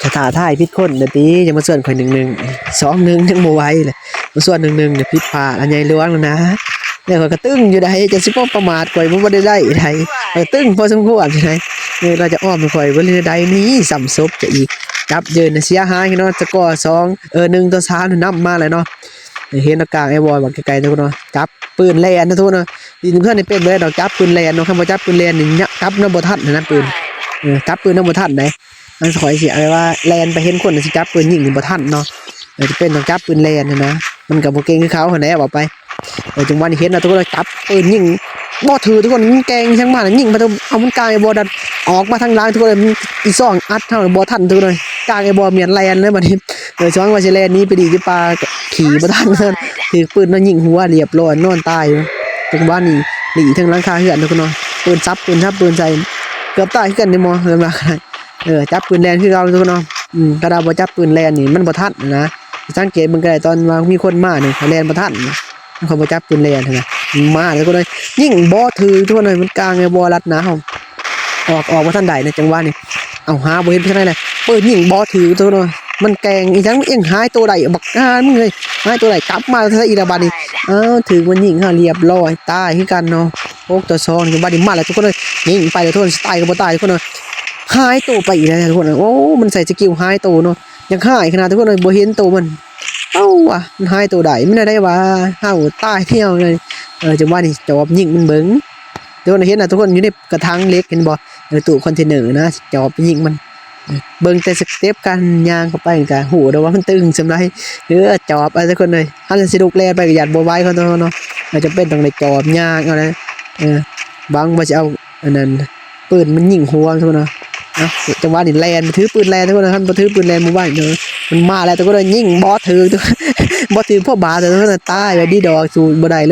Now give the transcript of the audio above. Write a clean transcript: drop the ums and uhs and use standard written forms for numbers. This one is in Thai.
จะถ่าท่ายพิษคนเดี๋ยวตีจะมาส่วนข่อย1-1 2-1ยังบ่ไหวเลยมาส่วน1-1เนี่ยผิดพลาดอันใหญ่หลวงแล้วนะเนี่ยข่อยก็ตึ้งอยู่ได้จะสิบ่ประมาทข่อยบ่ได้ไดข่อยตึ้งพอสมควรใช่ไหมเนี่ยเราจะอ้อมข่อยบ่ได้ใดนี้ซ้ำซบจะอีกจับยืนเสียหายเนาะสกอร์2 1-3นำมาเลยเนาะเห็นกลางไอ้บอยบักไกลๆทุกคนเนาะจับปืนแลนนะทุกคนเนาะยิงเพื่อนนี่เป็นเลยดอกจับปืนแลนเนาะคำว่าจับปืนแลนนี่จับนำบ่ทันนะปืนจับปืนนำบ่ทันได้มันขอยสิเอาว่าแลนไปเห็นคนสิจับปืนยิงบ่ทันเนาะจะเป็นต้องจับปืนแลนนะมันก็บ่เก่งคือเขาหั่นแหละบอกไปจังหวะนี้เห็นนะทุกคนจับปืนยิงบ่ถือทุกคนแกงช่างมายิงมาเอามันกลางไอ้บอดันออกมาทางหลังทุกคนอีซ่องอัดเท่าบ่ทันทุกคนกลางไอ้บอเมียนแลนเลยบัดนี้ช้อนว่าสิแลนนี้ไปดีที่ปลาขี่บ่ทันถือปืนมายิงหัวเรียบร้อยนอนตายจังหวะนี้หนีทางหลังคาเฮือนทุกคนเนาะปืนซับปืนใส่เกือบตายคือกันในมอเริ่มละจับปืนแลนคือเราทุกคนเนาะถ้าเราบ่จับปืนแลนนี่มันบ่ทันนะสังเกตมันก็ได้ตอนว่ามีคนมาเนี่ยแลนบ่ทันเขาบ่จับปืนแลนนะมาแล้วก็เลยยิงบ่ถือทุกคนเลยมันกลางไอ้บ่รัดหนาออกบ่ทันได้ในจังหวะนี้เอาหาบ่เห็นเท่าไหร่เลยเปิดยิงบ่ถือทุกคนมันแกงอีจังเอ็งหายตัวใดบักมึงเอ้ยหายตัวใดกลับมาซะอีละบัดนี้ถือมันยิงเรียบร้อยตายคือกันเนาะ6-2นี่บัดนี้มาแล้วทุกคนเลยยิงไปแล้วทุกคนตายก็บ่ตายทุกคนเลยหายตัวไปอีกแล้วทุกคนโอ้มันใส่สกิลหายตัวเนาะยังหายขนาดทุกคนเลยบ่เห็นตัวมันว่ะมันหายตัวใดมันได้ว่าเฮาตายเที่ยวเลยจังว่านี่จอบยิงมันเบิ่งทุกคนเห็นนะทุกคนอยู่ในกระถางเล็กเห็นบ่ตู้คอนเทนเนอร์นะจอบยิงมันเบิ่งแต่สเต็ปการย่างเข้าไปก็โหเด้อว่ามันตึงสำไรจอบทุกคนเลยเฮาสิลุกแล่นไปก็ยัดบ่ไหวเขาเนาะจะเป็นต้องได้จอบย่างเอานะบางว่าสิเอาอันนั้นปืนมันยิงหัวทุกคนเนาะจังหวะนี้แลนถือปืนแลนทุกคนนะครับบ่ถือปืนแลนบ่ไหวเนาะมันมาแล้วทุกคนยิงบ่ถือบ่ถือพวกบาแต่ทุกคนตายไปดีดอกสู้บ่ได้เลย